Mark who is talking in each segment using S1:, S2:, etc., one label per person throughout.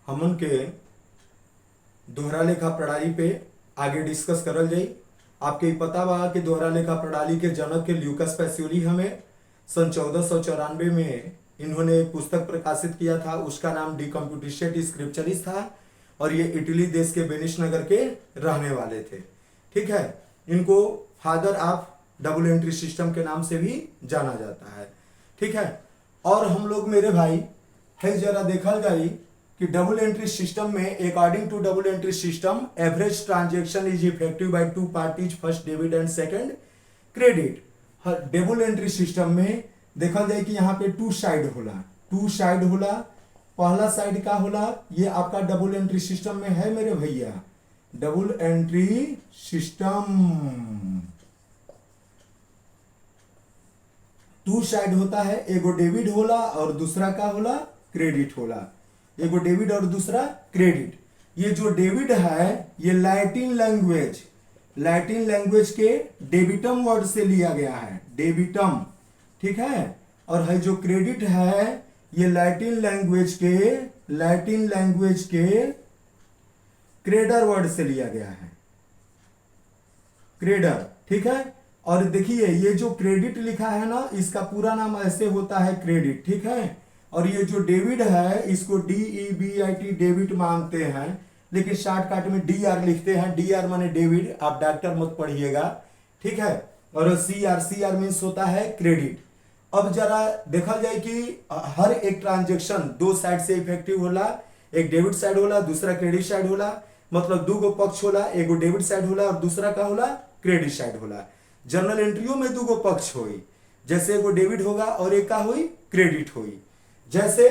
S1: हमन के दोहरा लेखा प्रणाली पे आगे डिस्कस करल जाई। आपके पता बा कि दोहरा लेखा प्रणाली के जनक के ल्यूकस पैसियोली हमें सन 1494 में इन्होंने पुस्तक प्रकाशित किया था। उसका नाम डी कंप्यूटेशेट स्क्रिप्चरिस था और ये इटली देश के वेनिस नगर के रहने वाले थे। ठीक है, इनको father of double entry system के नाम से भी जाना जाता है। ठीक है, और हम लोग मेरे भाई है जरा देखल जाए कि डबल एंट्री सिस्टम में according to double entry system average transaction is effective by two parties, first debit and second credit. Double entry system में देखल जाए कि यहाँ पे टू साइड होला। पहला साइड का होला, ये आपका डबल एंट्री सिस्टम में है मेरे भैया। Double entry system two side होता है, एगो डेबिट होला और दूसरा का होला क्रेडिट होला। एगो डेबिट और दूसरा क्रेडिट। ये जो डेबिट है ये लैटिन लैंग्वेज के डेबिटम वर्ड से लिया गया है, डेबिटम। ठीक है, और है जो क्रेडिट है ये लैटिन लैंग्वेज के क्रेडर वर्ड से लिया गया है, क्रेडर। ठीक है, और देखिए ये जो क्रेडिट लिखा है ना, इसका पूरा नाम ऐसे होता है क्रेडिट। ठीक है, और ये जो डेबिट है इसको DEBIT डेबिट मानते हैं, लेकिन शॉर्टकट में DR लिखते हैं। DR माने डेबिट, आप डॉक्टर मत पढ़िएगा। ठीक है, और CR मीन्स होता है क्रेडिट। अब जरा देखा जाए कि हर एक ट्रांजेक्शन दो साइड से इफेक्टिव होला। एक डेबिट साइड होला, दूसरा क्रेडिट साइड होला। मतलब दो गो पक्ष होला, एगो डेबिट साइड होला और दूसरा का होला क्रेडिट साइड होला। जर्नल एंट्रियों में दो गो पक्ष होई, जैसे एगो डेबिट होगा और एक का हुई क्रेडिट हुई। जैसे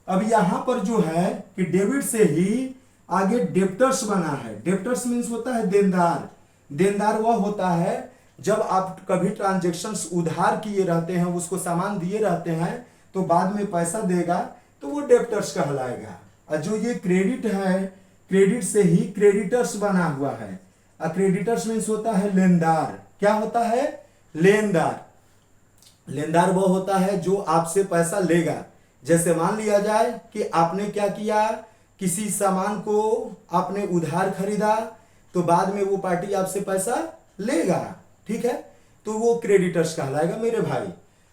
S1: अब यहां पर जो है कि डेबिट से ही आगे डेप्टर्स बना है। डेप्टर्स मीन्स होता है देनदार। देनदार वह होता है जब आप कभी ट्रांजेक्शन्स उधार किए रहते हैं, उसको सामान दिए रहते हैं तो बाद में पैसा देगा, तो वो डेप्टर्स कहलाएगा। और जो ये क्रेडिट है, क्रेडिट से ही क्रेडिटर्स बना हुआ है। क्रेडिटर्स मीन्स होता है लेनदार। क्या होता है? लेनदार। लेनदार वो होता है जो आपसे पैसा लेगा। जैसे मान लिया जाए कि आपने क्या किया, किसी सामान को आपने उधार खरीदा, तो बाद में वो पार्टी आपसे पैसा लेगा। ठीक है, तो वो क्रेडिटर्स कहलाएगा मेरे भाई।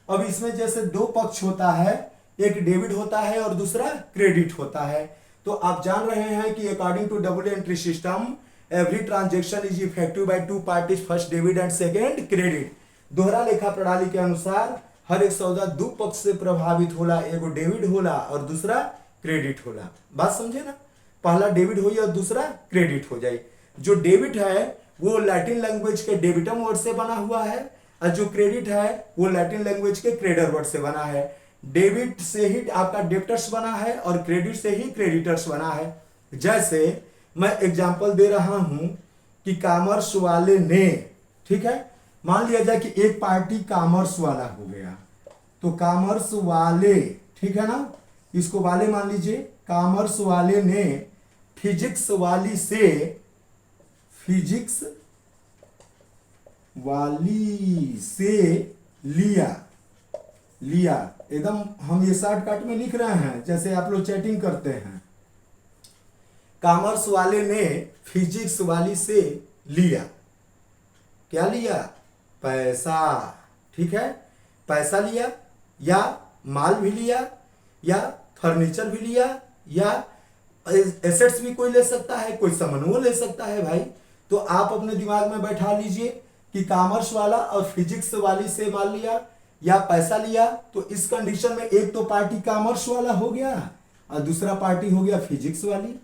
S1: अब इसमें जैसे दो पक्ष होता है, एक डेबिट होता है और दूसरा क्रेडिट होता है। तो आप जान रहे हैं कि according to double entry system every transaction is effective by two parties, first debit and second credit. दोहरा लेखा प्रणाली के अनुसार हर एक सौदा दो पक्ष से प्रभावित होला, एगो डेबिट होला और दूसरा क्रेडिट होला। बात समझे ना? पहला डेबिट हो और दूसरा क्रेडिट हो जाए। जो डेबिट है वो लैटिन लैंग्वेज के डेबिटम वर्ड से बना हुआ है और जो क्रेडिट है वो लैटिन लैंग्वेज के क्रेडर वर्ड से बना है। डेबिट से ही आपका डेब्टर्स बना है और क्रेडिट से ही क्रेडिटर्स बना है। जैसे मैं एग्जांपल दे रहा हूं कि कॉमर्स वाले ने, ठीक है, मान लिया जाए कि एक पार्टी कॉमर्स वाला हो गया, तो कॉमर्स वाले, ठीक है ना, इसको वाले मान लीजिए। कॉमर्स वाले ने फिजिक्स वाली से लिया एकदम हम ये शॉर्टकट में लिख रहे हैं, जैसे आप लोग चैटिंग करते हैं। कॉमर्स वाले ने फिजिक्स वाली से लिया। क्या लिया? पैसा। ठीक है, पैसा लिया या माल भी लिया या फर्नीचर भी लिया या एसेट्स भी कोई ले सकता है, कोई सामान ले सकता है भाई। तो आप अपने दिमाग में बैठा लीजिए कि कॉमर्स वाला और फिजिक्स वाली से माल लिया या पैसा लिया, तो इस कंडीशन में एक तो पार्टी कॉमर्स वाला हो गया और दूसरा पार्टी हो गया फिजिक्स वाली।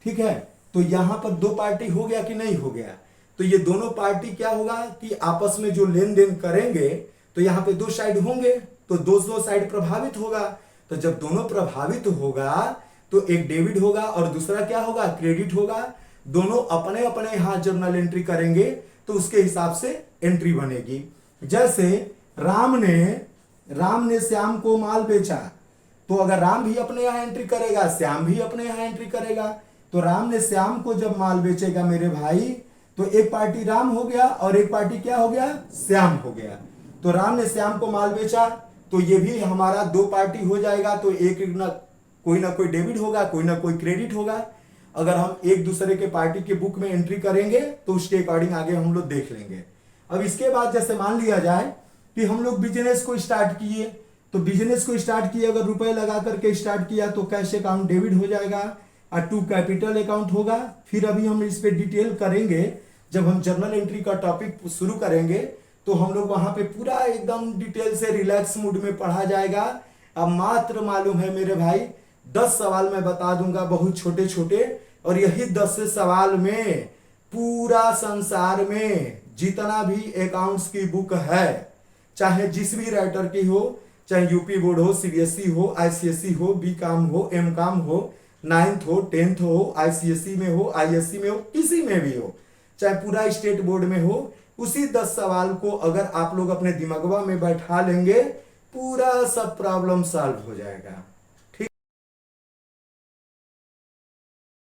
S1: ठीक है, तो यहां पर दो पार्टी हो गया कि नहीं हो गया? तो ये दोनों पार्टी क्या होगा कि आपस में जो लेन देन करेंगे तो यहाँ पे दो साइड होंगे, तो दो साइड प्रभावित होगा। तो जब दोनों प्रभावित होगा तो एक डेबिट होगा और दूसरा क्या होगा? क्रेडिट होगा। दोनों अपने अपने यहां जर्नल एंट्री करेंगे तो उसके हिसाब से एंट्री बनेगी। जैसे राम ने श्याम को माल बेचा, तो अगर राम भी अपने यहां एंट्री करेगा, श्याम भी अपने यहां एंट्री करेगा, तो राम ने श्याम को जब माल बेचेगा मेरे भाई, तो एक पार्टी राम हो गया और एक पार्टी क्या हो गया? श्याम हो गया। तो राम ने श्याम को माल बेचा, तो ये भी हमारा दो पार्टी हो जाएगा। तो एक कोई ना कोई डेबिट होगा, कोई ना कोई क्रेडिट होगा। अगर हम एक दूसरे के पार्टी के बुक में एंट्री करेंगे तो उसके अकॉर्डिंग आगे हम लोग देख लेंगे। अब इसके बाद जैसे मान लिया जाए कि हम लोग बिजनेस को स्टार्ट किए, तो बिजनेस को स्टार्ट किए, अगर रुपए लगा करके स्टार्ट किया तो कैश अकाउंट डेबिट हो जाएगा और टू कैपिटल अकाउंट होगा। फिर अभी हम इस पे डिटेल करेंगे, जब हम जर्नल एंट्री का टॉपिक शुरू करेंगे तो हम लोग वहां पे पूरा एकदम डिटेल से रिलैक्स मूड में पढ़ा जाएगा। अब मात्र मालूम है मेरे भाई 10 सवाल मैं बता दूंगा, बहुत छोटे छोटे, और यही 10 सवाल में पूरा संसार में जितना भी अकाउंट्स की बुक है, चाहे जिस भी राइटर की हो, चाहे यूपी बोर्ड हो, सीबीएसई हो, आईसीएसई हो, बीकॉम हो, एमकॉम हो, 9th हो, 10th हो, आईसीएसई में हो, आईएससी में हो, किसी में भी हो, चाहे पूरा स्टेट बोर्ड में हो, उसी 10 सवाल को अगर आप लोग अपने दिमागवा में बैठा लेंगे, पूरा सब प्रॉब्लम सॉल्व हो जाएगा।